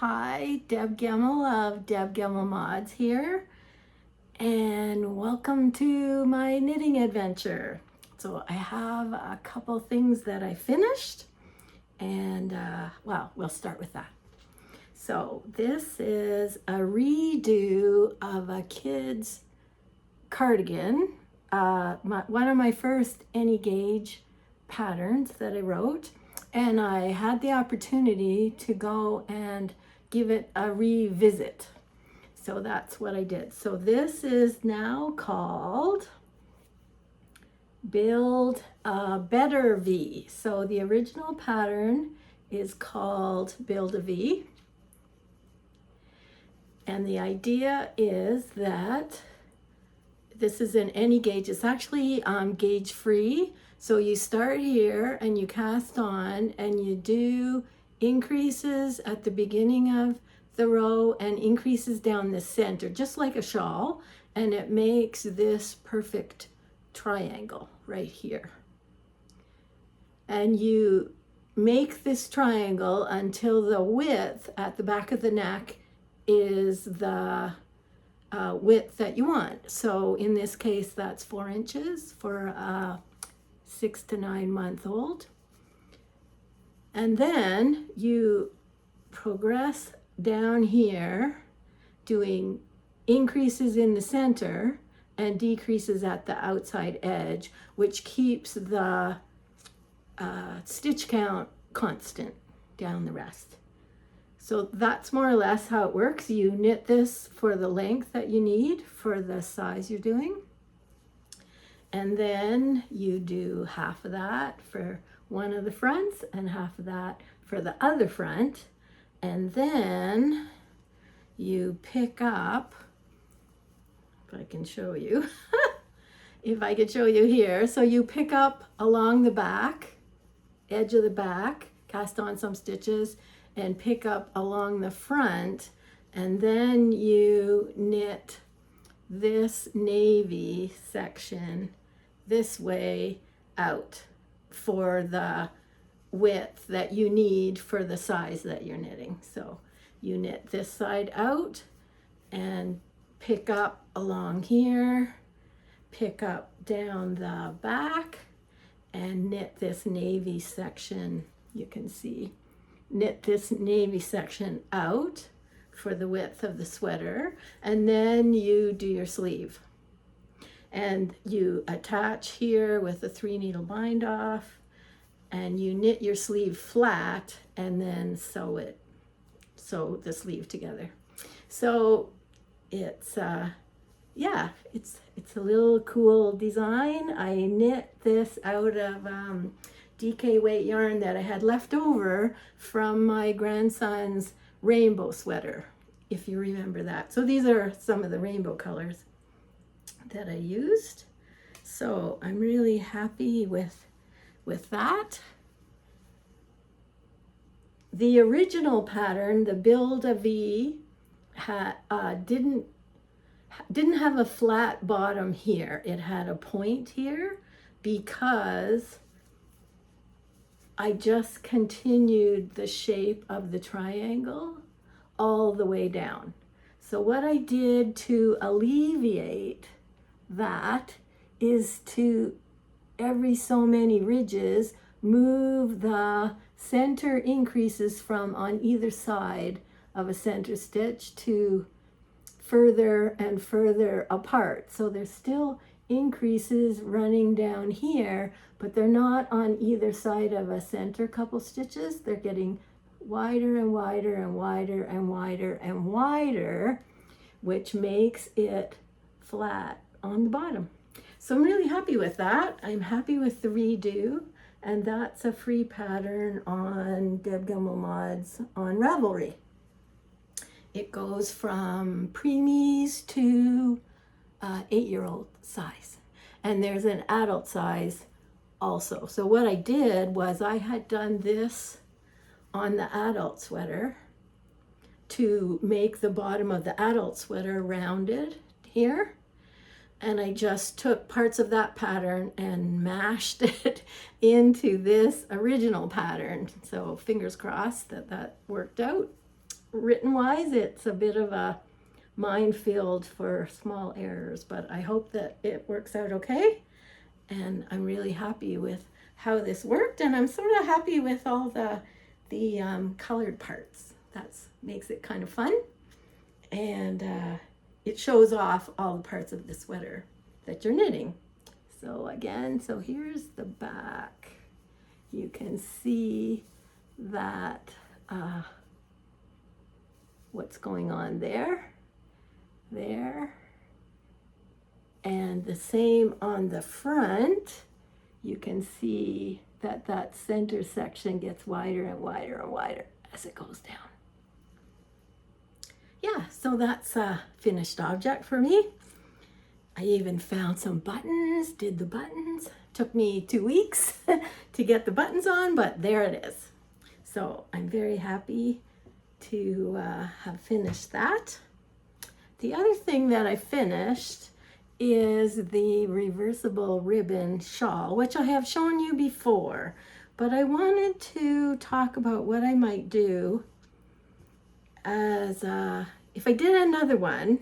Hi, Deb Gemmel of Deb Gemmel Mods here, and welcome to my knitting adventure. So I have a couple things that I finished, and well, we'll start with that. So this is a redo of a kid's cardigan, one of my first any gauge patterns that I wrote, and I had the opportunity to go and give it a revisit. So that's what I did. So this is now called Build a Better V. So the original pattern is called Build a V. And the idea is that this is in any gauge. It's actually gauge free. So you start here and you cast on and you do increases at the beginning of the row and increases down the center, just like a shawl. And it makes this perfect triangle right here. And you make this triangle until the width at the back of the neck is the width that you want. So in this case, that's 4 inches for a 6 to 9 month old. And then you progress down here, doing increases in the center and decreases at the outside edge, which keeps the stitch count constant down the rest. So that's more or less how it works. You knit this for the length that you need for the size you're doing. And then you do half of that for one of the fronts and half of that for the other front. And then you pick up, if I can show you, if I could show you here. So you pick up along the back, edge of the back, cast on some stitches, and pick up along the front, and then you knit this navy section this way out for the width that you need for the size that you're knitting. So you knit this side out and pick up along here, pick up down the back, and knit this navy section. You can see, knit this navy section out for the width of the sweater, and then you do your sleeve. And you attach here with a 3 needle bind off, and you knit your sleeve flat and then sew the sleeve together. So it's yeah, it's a little cool design. I knit this out of DK weight yarn that I had left over from my grandson's rainbow sweater, if you remember that. So these are some of the rainbow colors that I used. So I'm really happy with that. The original pattern, the Build a V, didn't have a flat bottom here. It had a point here because I just continued the shape of the triangle all the way down. So what I did to alleviate that is to, every so many ridges, move the center increases from on either side of a center stitch to further and further apart. So there's still increases running down here, but they're not on either side of a center couple stitches. They're getting wider and wider and wider and wider and wider, which makes it flat on the bottom. So I'm really happy with that. I'm happy with the redo, and that's a free pattern on Deb Gemmel Mods on Ravelry. It goes from preemies to 8-year-old size, and there's an adult size also. So what I did was I had done this on the adult sweater to make the bottom of the adult sweater rounded here, and I just took parts of that pattern and mashed it into this original pattern. So fingers crossed that that worked out. written wise, it's a bit of a minefield for small errors, but I hope that it works out okay. And I'm really happy with how this worked, and I'm sort of happy with all the colored parts. That makes it kind of fun, and it shows off all the parts of the sweater that you're knitting. So again, so here's the back. You can see that what's going on there, and the same on the front. You can see that that center section gets wider and wider and wider as it goes down. Yeah, so that's a finished object for me. I even found some buttons, did the buttons. Took me 2 weeks to get the buttons on, but there it is. So I'm very happy to have finished that. The other thing that I finished is the reversible ribbon shawl, which I have shown you before, but I wanted to talk about what I might do as if I did another one.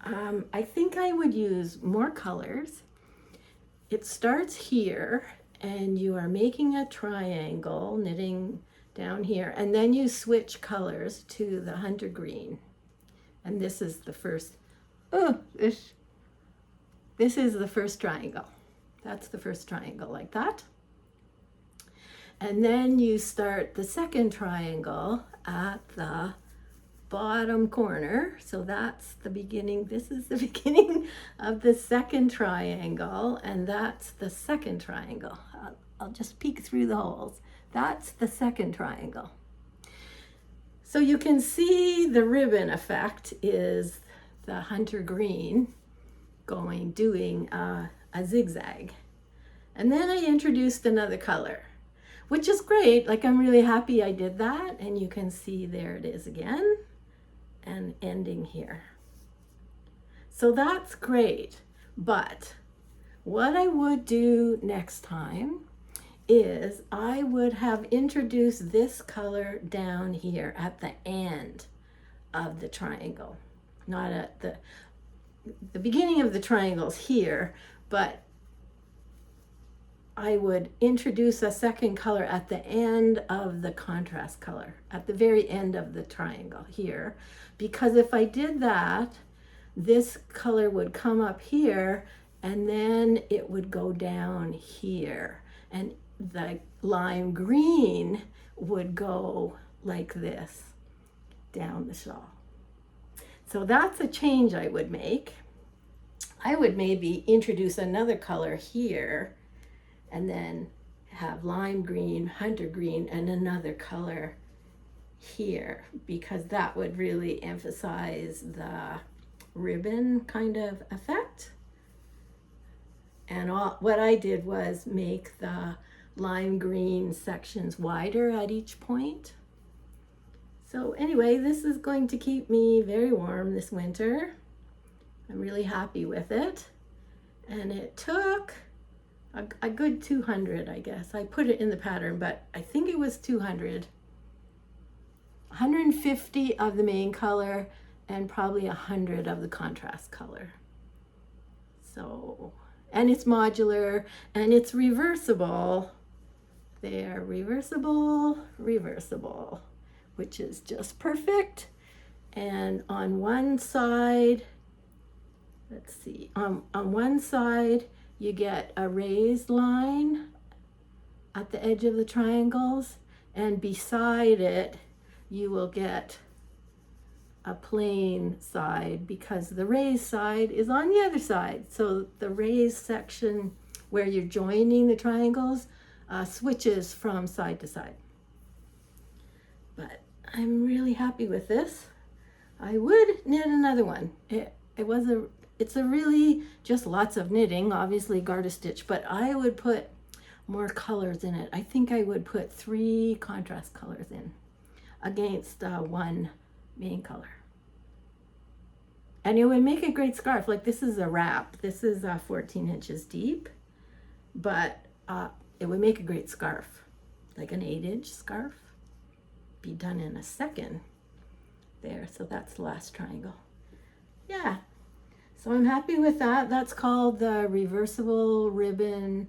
I think I would use more colors. It starts here, and you are making a triangle, knitting down here, and then you switch colors to the hunter green. And this is the first, this is the first triangle. That's the first triangle, like that. And then you start the second triangle at the bottom corner. So that's the beginning. This is the beginning of the second triangle, and that's the second triangle. I'll just peek through the holes. That's the second triangle. So you can see the ribbon effect is the hunter green doing a zigzag. And then I introduced another color, which is great. Like, I'm really happy I did that. And you can see there it is again, and ending here. So that's great. But what I would do next time is I would have introduced this color down here at the end of the triangle, not at the beginning of the triangles here, but I would introduce a second color at the end of the contrast color, at the very end of the triangle here, because if I did that, this color would come up here and then it would go down here, and the lime green would go like this down the shawl. So that's a change I would make. I would maybe introduce another color here and then have lime green, hunter green, and another color here, because that would really emphasize the ribbon kind of effect. And what I did was make the lime green sections wider at each point. So anyway, this is going to keep me very warm this winter. I'm really happy with it. And it took a good 200, I guess. I put it in the pattern, but I think it was 200. 150 of the main color and probably 100 of the contrast color. So, and it's modular and it's reversible. They're reversible, which is just perfect. And on one side, let's see, on one side, you get a raised line at the edge of the triangles, and beside it, you will get a plain side because the raised side is on the other side. So the raised section where you're joining the triangles switches from side to side. But I'm really happy with this. I would knit another one. It's a really just lots of knitting, obviously garter stitch, but I would put more colors in it. I think I would put 3 contrast colors in against 1 main color. And it would make a great scarf. Like, this is a wrap. This is 14 inches deep, but it would make a great scarf, like an 8-inch scarf. Be done in a second. there. So that's the last triangle. Yeah, so I'm happy with that. That's called the reversible ribbon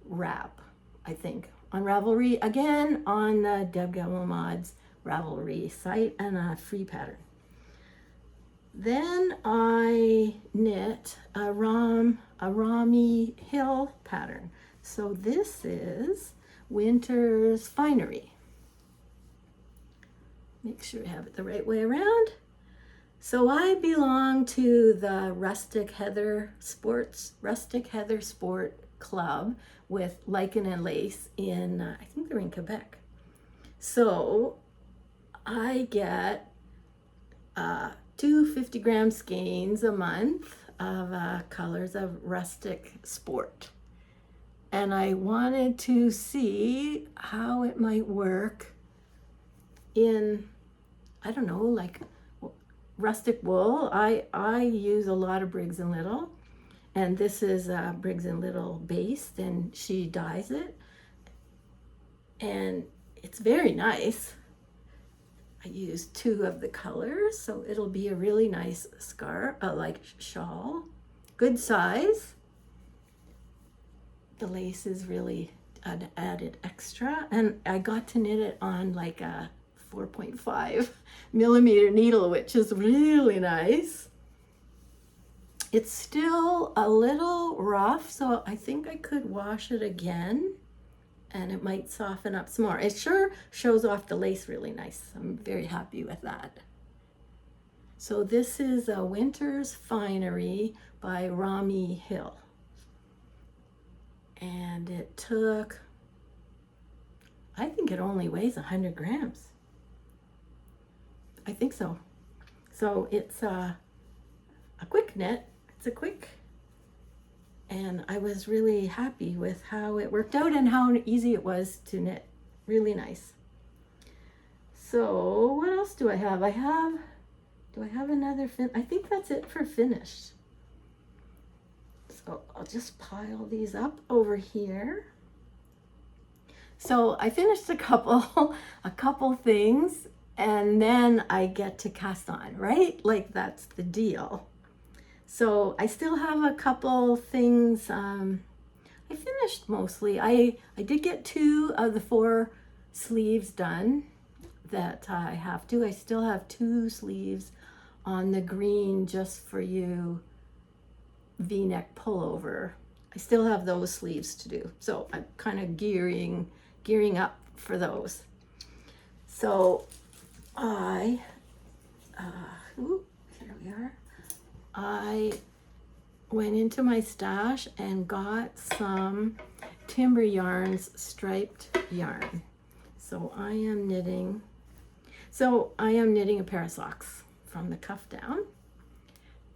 wrap, I think, on Ravelry, again on the Deb Gamble Mods Ravelry site, and a free pattern. Then I knit a Romi Hill pattern. So this is Winter's Finery. Make sure I have it the right way around. So I belong to the Rustic Heather Sport Club with Lichen and Lace in, I think they're in Quebec. So I get 2 50-gram skeins a month of colors of Rustic Sport. And I wanted to see how it might work in, I don't know, like rustic wool. I use a lot of Briggs & Little, and this is Briggs & Little based, and she dyes it, and it's very nice. I used 2 of the colors, so it'll be a really nice scarf, like shawl, good size. The lace is really an added extra, and I got to knit it on like a 4.5 millimeter needle, which is really nice. It's still a little rough, so I think I could wash it again and it might soften up some more. It sure shows off the lace really nice. I'm very happy with that. So this is a Winter's Finery by Romi Hill. And it took, I think it only weighs 100 grams. I think so. So it's a quick knit. It's a quick, and I was really happy with how it worked out and how easy it was to knit. Really nice. So what else do I have? Do I have another I think that's it for finished. So I'll just pile these up over here. So I finished a couple things, and then I get to cast on, right? Like that's the deal. So I still have a couple things. I finished mostly. I did get 2 of the 4 sleeves done that I have to. I still have 2 sleeves on the green Just For You V-neck pullover. I still have those sleeves to do. So I'm kind of gearing up for those. So here we are. I went into my stash and got some Timber Yarns striped yarn. So I am knitting a pair of socks from the cuff down.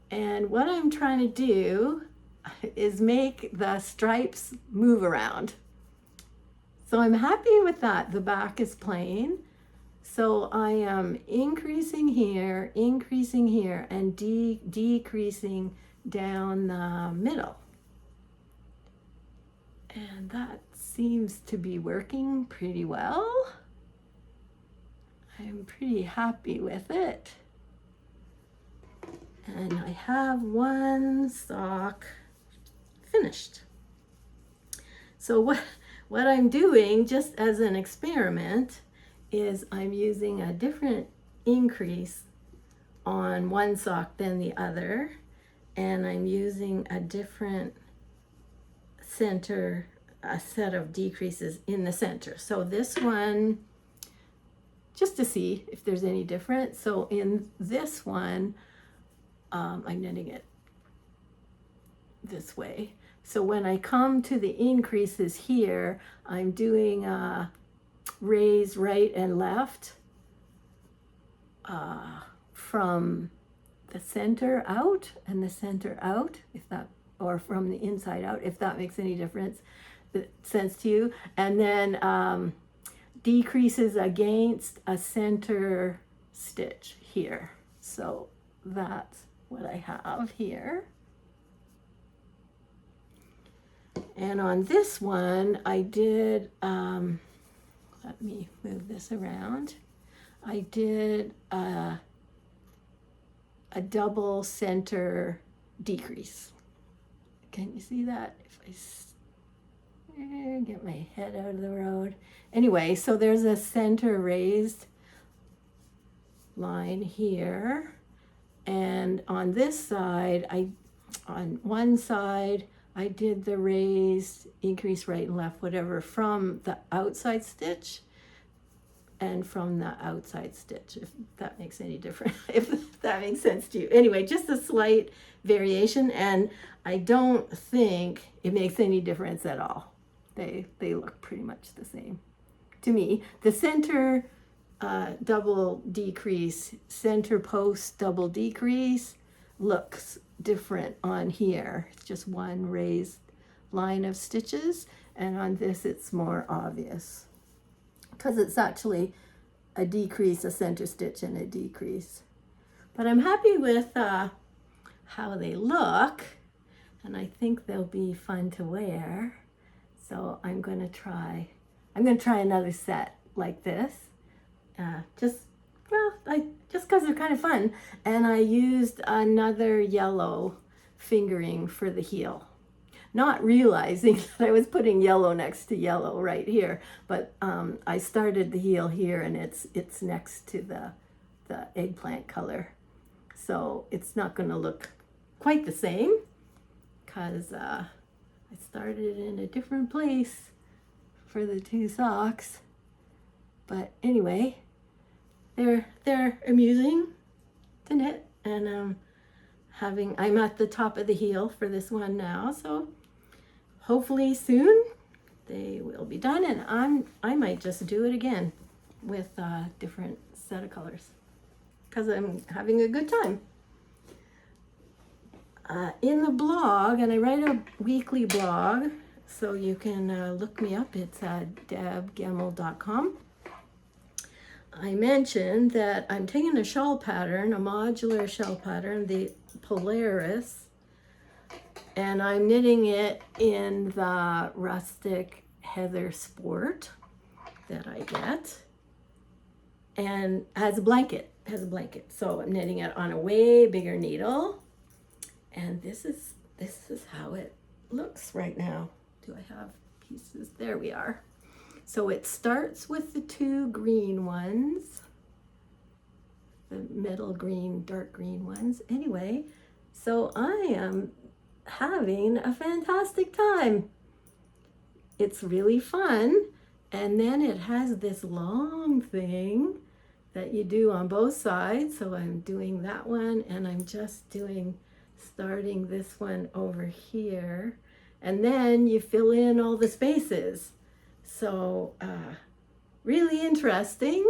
And what I'm trying to do is make the stripes move around. So I'm happy with that. The back is plain. So I am increasing here, and decreasing down the middle. And that seems to be working pretty well. I'm pretty happy with it. And I have 1 sock finished. So what I'm doing, just as an experiment, is I'm using a different increase on one sock than the other, and I'm using a different center, a set of decreases in the center. So this one, just to see if there's any difference. So in this one, I'm knitting it this way. So when I come to the increases here, I'm doing raise right and left from the center out and the center out, if that, or from the inside out, if that makes any sense to you. And then decreases against a center stitch here. So that's what I have here. And on this one, I did, let me move this around. I did a double center decrease. Can you see that? If I get my head out of the road. Anyway, so there's a center raised line here, and on this side, on one side, I did the raised increase right and left, whatever, from the outside stitch and from the outside stitch, if that makes any difference, if that makes sense to you. Anyway, just a slight variation, and I don't think it makes any difference at all. They look pretty much the same to me. The center double decrease, center post double decrease looks different on here. It's just one raised line of stitches, and on this it's more obvious because it's actually a decrease, a center stitch, and a decrease. But I'm happy with how they look, and I think they'll be fun to wear. So I'm gonna try another set like this, just because they're kind of fun. And I used another yellow fingering for the heel, not realizing that I was putting yellow next to yellow right here. But I started the heel here, and it's next to the eggplant color, so it's not going to look quite the same because I started in a different place for the two socks. But anyway, they're amusing to knit, and I'm at the top of the heel for this one now, so hopefully soon they will be done, and I might just do it again with a different set of colors because I'm having a good time. In the blog, and I write a weekly blog, so you can look me up. It's at debgamel.com. I mentioned that I'm taking a shawl pattern, a modular shawl pattern, the Polaris, and I'm knitting it in the rustic heather sport that I get, and has a blanket. So I'm knitting it on a way bigger needle, and this is how it looks right now. Do I have pieces? There we are. So it starts with the two green ones, the middle green, dark green ones. Anyway, so I am having a fantastic time. It's really fun. And then it has this long thing that you do on both sides. So I'm doing that one, and I'm just starting this one over here. And then you fill in all the spaces. So really interesting,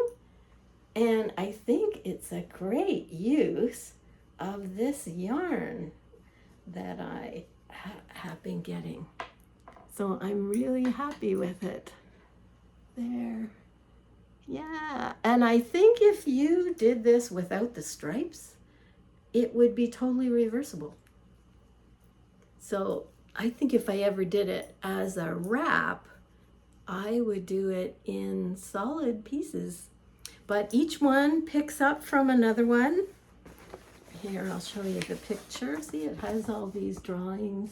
and I think it's a great use of this yarn that I have been getting. So I'm really happy with it. There. Yeah, and I think if you did this without the stripes, it would be totally reversible. So I think if I ever did it as a wrap, I would do it in solid pieces, but each one picks up from another one. Here, I'll show you the picture. See, it has all these drawings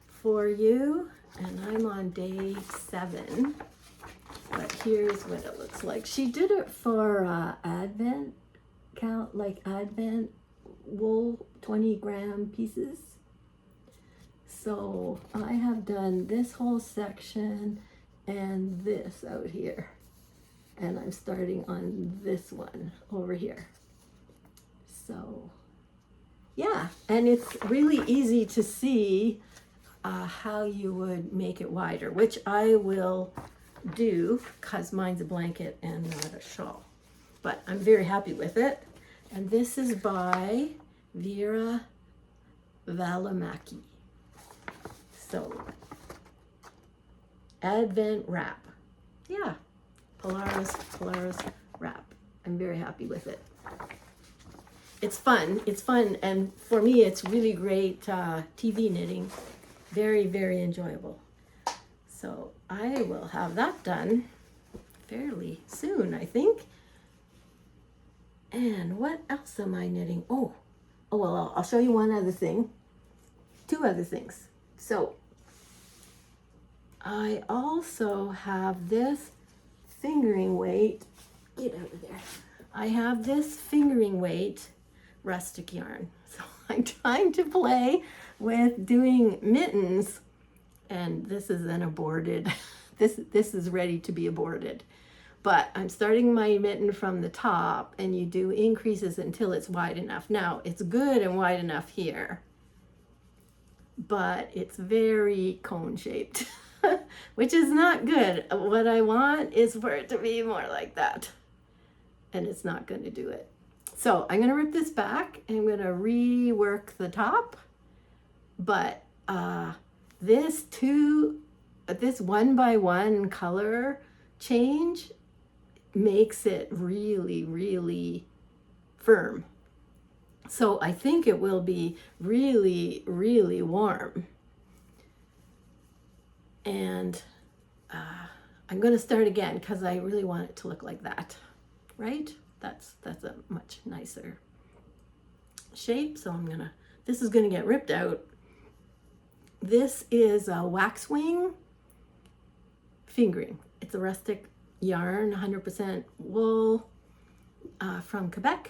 for you, and I'm on day 7, but here's what it looks like. She did it for Advent count, like Advent wool 20-gram pieces. So I have done this whole section and this out here, and I'm starting on this one over here. So yeah, and it's really easy to see how you would make it wider, which I will do because mine's a blanket and not a shawl, but I'm very happy with it. And this is by Veera Valimaki. So Advent wrap. Yeah, Polaris wrap. I'm very happy with it. It's fun, and for me it's really great TV knitting. Very, very enjoyable. So I will have that done fairly soon, I think. And what else am I knitting? Oh, Oh, well, I'll show you one other thing. Two other things. So I also have this fingering weight. Get out of there. I have this fingering weight rustic yarn. So I'm trying to play with doing mittens, and this is an aborted. This is ready to be aborted. But I'm starting my mitten from the top, and you do increases until it's wide enough. Now, it's good and wide enough here, but it's very cone shaped, which is not good. What I want is for it to be more like that, and it's not going to do it. So I'm going to rip this back, and I'm going to rework the top, but this 1x1 color change makes it really, really firm. So I think it will be really, really warm. And I'm going to start again because I really want it to look like that, right? That's a much nicer shape. So this is going to get ripped out. This is a waxwing fingering. It's a rustic yarn, 100% wool from Quebec,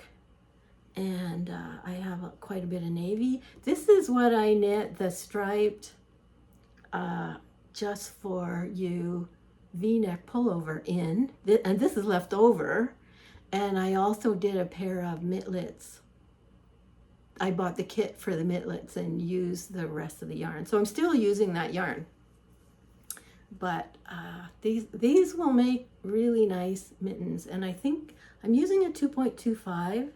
and I have quite a bit of navy. This is what I knit the striped just for you V-neck pullover in, and this is left over. And I also did a pair of mittlets. I bought the kit for the mittlets and used the rest of the yarn, so I'm still using that yarn. But these will make really nice mittens, and I think I'm using a 2.25.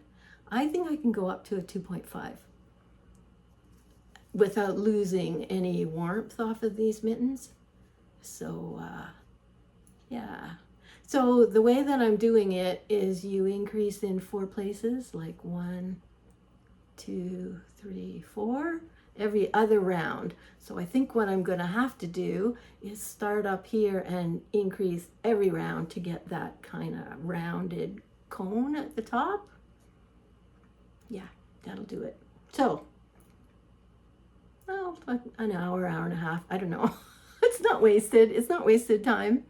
I think I can go up to a 2.5 without losing any warmth off of these mittens. So yeah. So the way that I'm doing it is you increase in 4 places, like 1, 2, 3, 4. Every other round. So I think what I'm going to have to do is start up here and increase every round to get that kind of rounded cone at the top. Yeah, that'll do it. So, well, an hour and a half, I don't know. It's not wasted. It's not wasted time.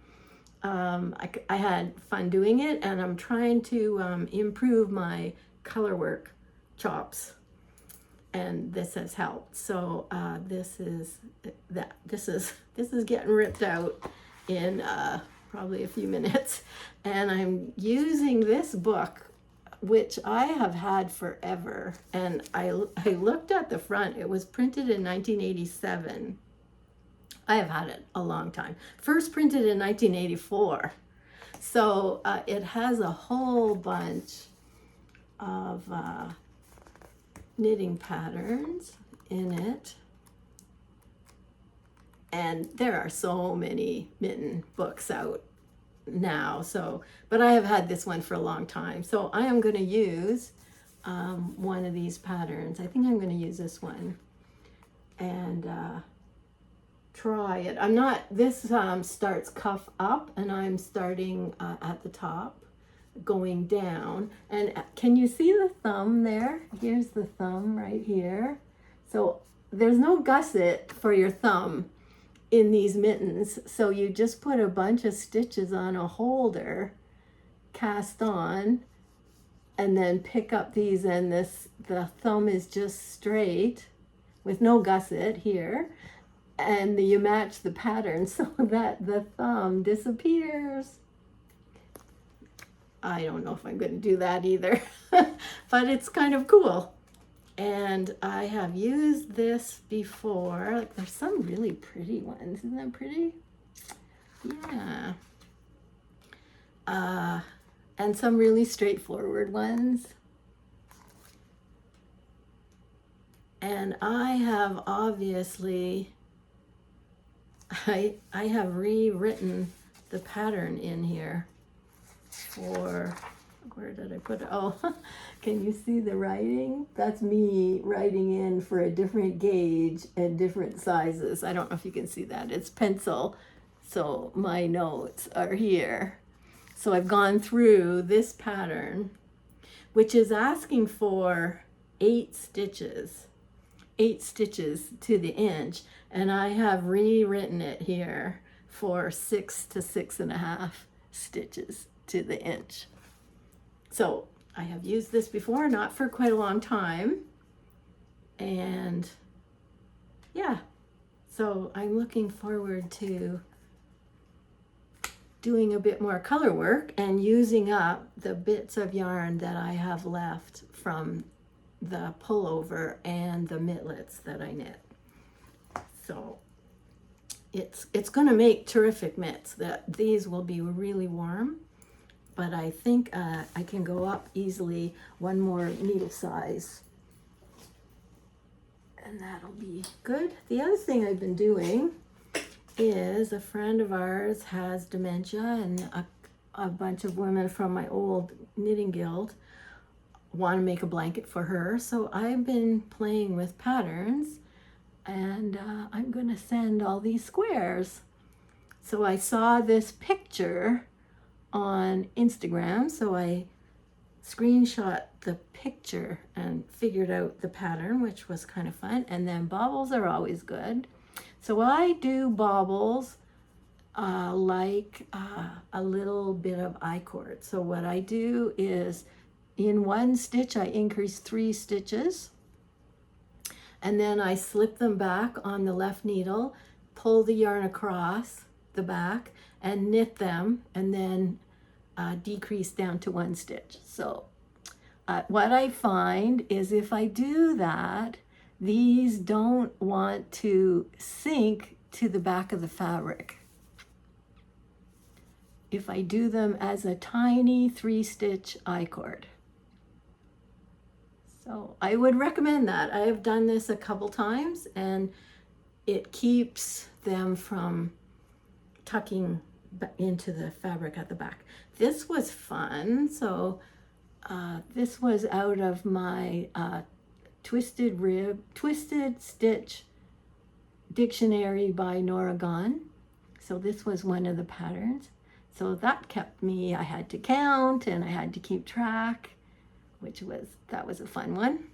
I had fun doing it, and I'm trying to improve my color work chops. And this has helped. So this is getting ripped out in probably a few minutes. And I'm using this book, which I have had forever. And I looked at the front. It was printed in 1987. I have had it a long time. First printed in 1984. So it has a whole bunch of knitting patterns in it, and there are so many mitten books out now, so but I have had this one for a long time, so I am going to use one of these patterns. I think I'm going to use this one and try it. I'm not, this starts cuff up, and I'm starting at the top going down. And can you see the thumb there? Here's the thumb right here. So there's no gusset for your thumb in these mittens, so you just put a bunch of stitches on a holder, cast on, and then pick up these, and the thumb is just straight with no gusset here, and you match the pattern so that the thumb disappears. I don't know if I'm going to do that either, but it's kind of cool. And I have used this before. Like, there's some really pretty ones. Isn't that pretty? Yeah. And some really straightforward ones. And I have obviously, I have rewritten the pattern in here for, where did I put it? Oh, can you see the writing? That's me writing in for a different gauge and different sizes. I don't know if you can see that. It's pencil, so my notes are here. So I've gone through this pattern, which is asking for 8 stitches. 8 stitches to the inch, and I have rewritten it here for 6 to 6.5 stitches to the inch. So I have used this before, not for quite a long time, and yeah, so I'm looking forward to doing a bit more color work and using up the bits of yarn that I have left from the pullover and the mittlets that I knit. So it's going to make terrific mitts. These will be really warm, but I think I can go up easily one more needle size, and that'll be good. The other thing I've been doing is, a friend of ours has dementia, and a bunch of women from my old knitting guild want to make a blanket for her. So I've been playing with patterns, and I'm going to send all these squares. So I saw this picture on Instagram, so I screenshot the picture and figured out the pattern, which was kind of fun. And then baubles are always good. So I do baubles like a little bit of I-cord. So what I do is, in one stitch I increase 3 stitches, and then I slip them back on the left needle, pull the yarn across the back and knit them, and then decrease down to 1 stitch. So what I find is, if I do that, these don't want to sink to the back of the fabric. If I do them as a tiny 3-stitch I-cord. So I would recommend that. I have done this a couple times, and it keeps them from tucking into the fabric at the back. This was fun. So this was out of my Twisted Stitch Dictionary by Nora Gunn. So this was one of the patterns. So that kept me, I had to count and I had to keep track, that was a fun one.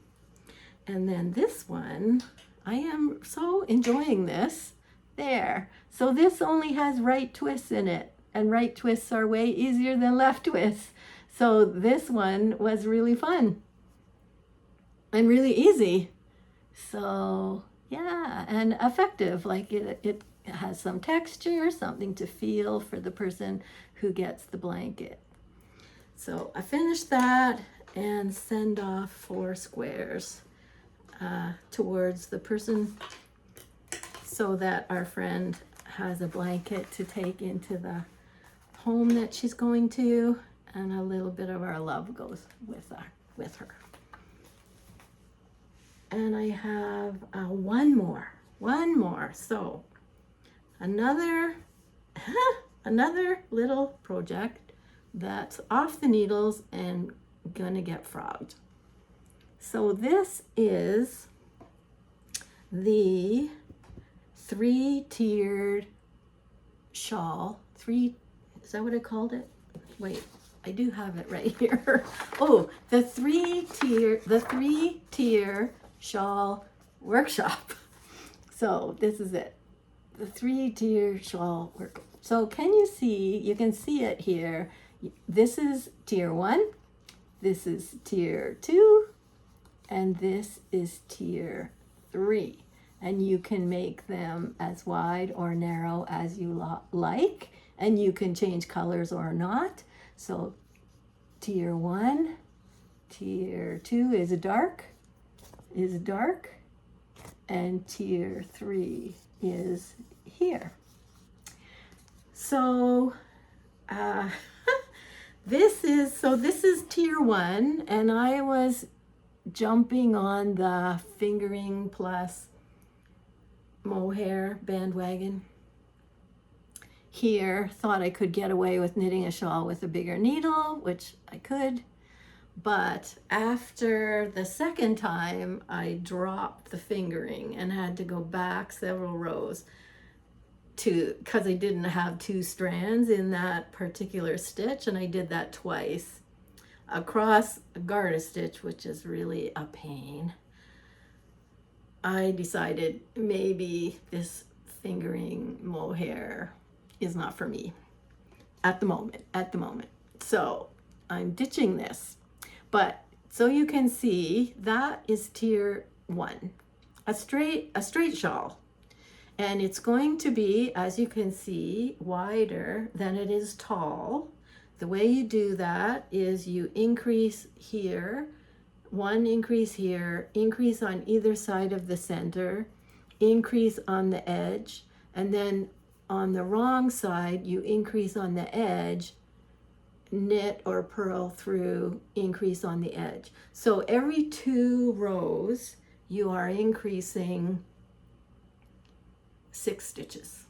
And then this one, I am so enjoying this. There. So this only has right twists in it, and right twists are way easier than left twists. So this one was really fun and really easy. So yeah, and effective. Like it has some texture, something to feel for the person who gets the blanket. So I finished that and send off 4 squares towards the person, so that our friend has a blanket to take into the home that she's going to, and a little bit of our love goes with her. And I have one more. So another little project that's off the needles and gonna get frogged. So this is the 3-tiered shawl. Is that what I called it? Wait, I do have it right here. Oh, the 3-tier shawl workshop. So this is it. The 3-tier shawl work. So can you see, you can see it here. This is tier 1, this is tier 2, and this is tier 3. And you can make them as wide or narrow as you like, and you can change colors or not. So tier 1, tier 2 is dark, and tier 3 is here. So this is tier 1, and I was jumping on the fingering plus mohair bandwagon here. Thought I could get away with knitting a shawl with a bigger needle, which I could, but after the second time I dropped the fingering and had to go back several rows because I didn't have 2 strands in that particular stitch, and I did that twice. across a garter stitch, which is really a pain, I decided maybe this fingering mohair is not for me at the moment. So I'm ditching this. But so you can see that is tier 1, a straight shawl. And it's going to be, as you can see, wider than it is tall. The way you do that is you increase here, 1 increase here, increase on either side of the center, increase on the edge, and then on the wrong side, you increase on the edge, knit or purl through, increase on the edge. So every 2 rows, you are increasing 6 stitches.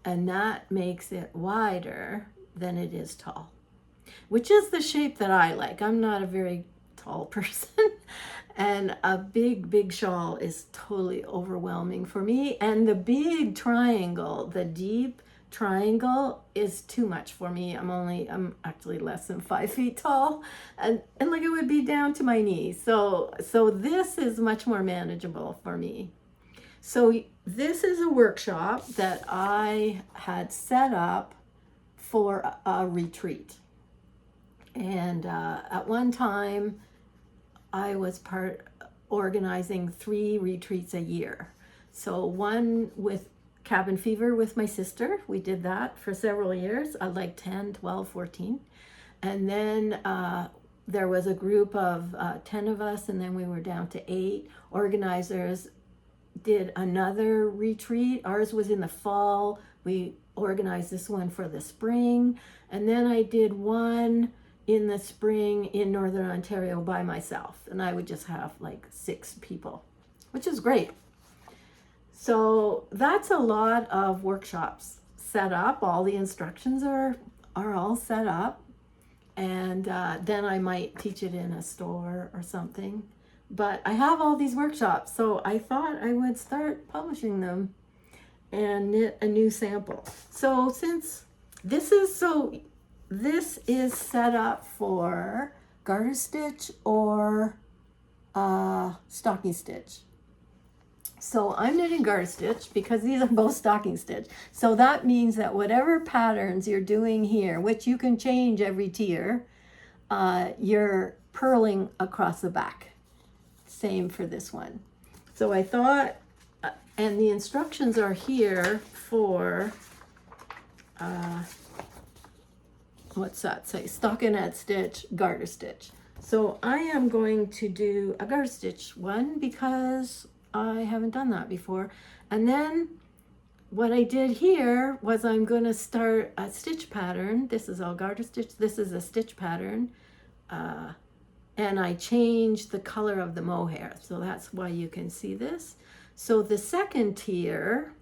And that makes it wider than it is tall, which is the shape that I like. I'm not a very tall person. And a big shawl is totally overwhelming for me. And the big triangle, the deep triangle, is too much for me. I'm actually less than 5 feet tall, and like it would be down to my knees. So this is much more manageable for me. So this is a workshop that I had set up for a retreat. And at one time, I was organizing 3 retreats a year. So one with cabin fever with my sister. We did that for several years, like 10, 12, 14. And then there was a group of 10 of us, and then we were down to 8. Organizers did another retreat. Ours was in the fall. We organized this one for the spring. And then I did one in the spring in Northern Ontario by myself. And I would just have like 6 people, which is great. So that's a lot of workshops set up. All the instructions are all set up. And then I might teach it in a store or something. But I have all these workshops, so I thought I would start publishing them and knit a new sample. So since this is set up for garter stitch or stocking stitch. So I'm knitting garter stitch because these are both stocking stitch. So that means that whatever patterns you're doing here, which you can change every tier, you're purling across the back. Same for this one. So I thought, and the instructions are here for, what's that say? Stockinette stitch, garter stitch. So I am going to do a garter stitch one because I haven't done that before. And then what I did here was I'm going to start a stitch pattern. This is all garter stitch. This is a stitch pattern. And I changed the color of the mohair. So that's why you can see this. So the second tier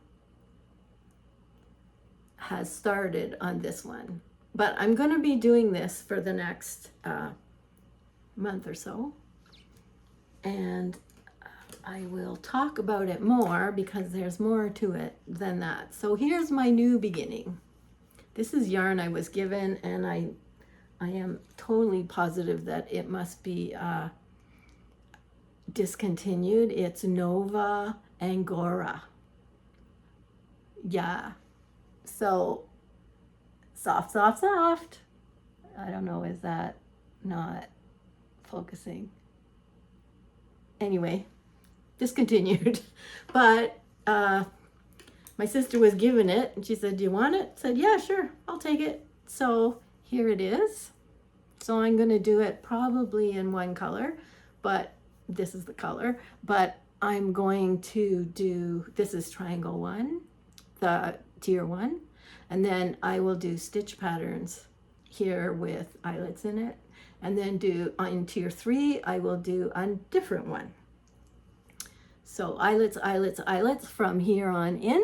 has started on this one. But I'm going to be doing this for the next month or so. And I will talk about it more because there's more to it than that. So here's my new beginning. This is yarn I was given, and I am totally positive that it must be discontinued. It's Nova Angora. Yeah. So soft. I don't know, is that not focusing? Anyway, discontinued. But my sister was given it, and she said, "Do you want it?" I said, "Yeah, sure, I'll take it." So here it is. So I'm going to do it probably in one color, but this is the color. But I'm going to do, this is triangle 1, the tier 1, and then I will do stitch patterns here with eyelets in it. And then do on tier 3, I will do a different one. So eyelets from here on in.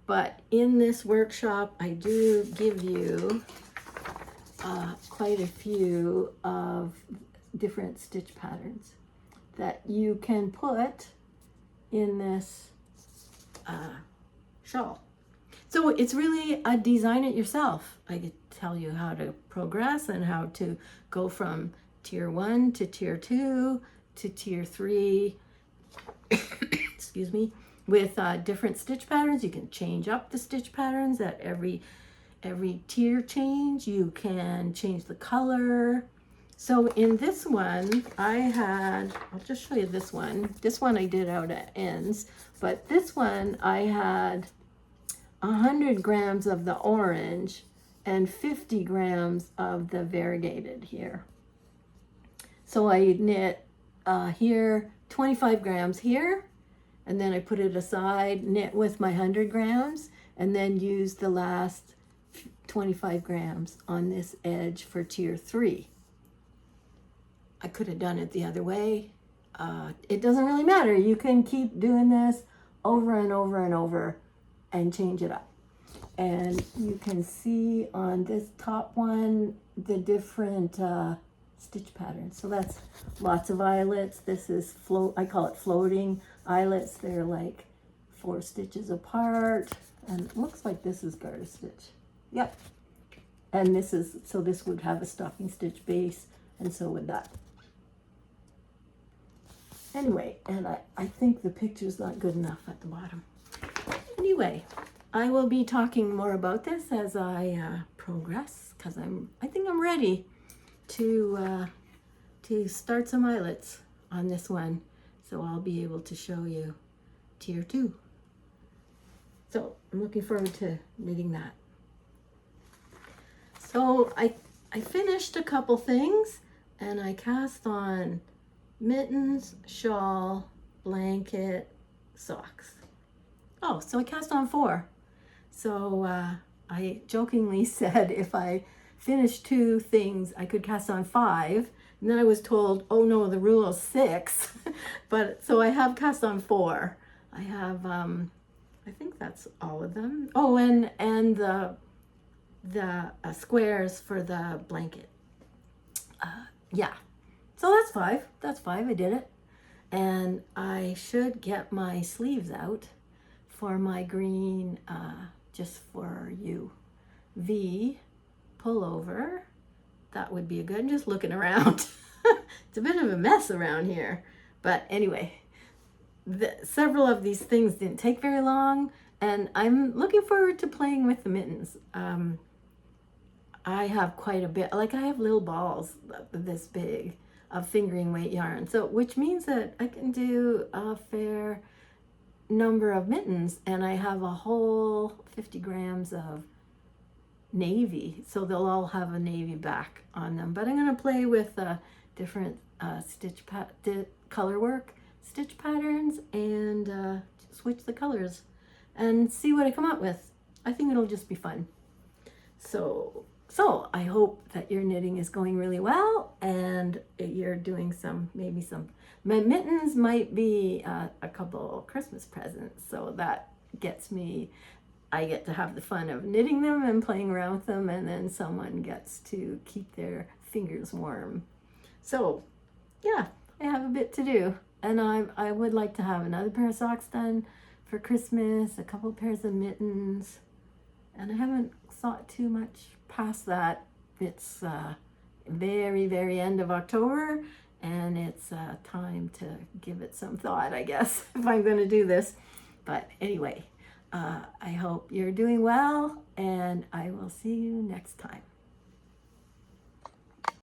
But in this workshop, I do give you quite a few of different stitch patterns that you can put in this shawl. So it's really a design it yourself. I could tell you how to progress and how to go from tier 1 to tier 2 to tier 3, excuse me, with different stitch patterns. You can change up the stitch patterns at every tier change. You can change the color. So in this one, I'll just show you this one. This one I did out at ends, but this one I had 100 grams of the orange and 50 grams of the variegated here. So I knit here 25 grams here, and then I put it aside, knit with my 100 grams, and then use the last 25 grams on this edge for tier 3. I could have done it the other way. It doesn't really matter. You can keep doing this over and over and over and change it up. And you can see on this top one the different stitch patterns. So that's lots of eyelets. This is I call it floating eyelets. They're like 4 stitches apart, and it looks like this is garter stitch. Yep. And this would have a stocking stitch base, and so would that. Anyway, and I think the picture's not good enough at the bottom. Anyway, I will be talking more about this as I progress, because I think I'm ready to start some eyelets on this one. So I'll be able to show you tier 2. So I'm looking forward to knitting that. So I finished a couple things, and I cast on mittens, shawl, blanket, socks. Oh, so I cast on 4. So I jokingly said if I finished 2 things, I could cast on 5. And then I was told, oh no, the rule is 6. But so I have cast on 4. I have, I think that's all of them. Oh, and the squares for the blanket. Yeah. So that's 5. That's 5. I did it. And I should get my sleeves out for my green, just for you, V pullover. That would be good. I'm just looking around. It's a bit of a mess around here. But anyway, several of these things didn't take very long, and I'm looking forward to playing with the mittens. I have quite a bit, like I have little balls this big of fingering weight yarn, so which means that I can do a fair number of mittens, and I have a whole 50 grams of navy, so they'll all have a navy back on them. But I'm going to play with different color work stitch patterns and switch the colors and see what I come up with. I think it'll just be fun. So I hope that your knitting is going really well, and you're doing maybe some mittens might be a couple Christmas presents, so that gets me, I get to have the fun of knitting them and playing around with them, and then someone gets to keep their fingers warm. So yeah, I have a bit to do, and I would like to have another pair of socks done for Christmas, a couple pairs of mittens, and I haven't thought too much past that. It's very, very end of October, and it's time to give it some thought, I guess, if I'm going to do this. But anyway, I hope you're doing well, and I will see you next time.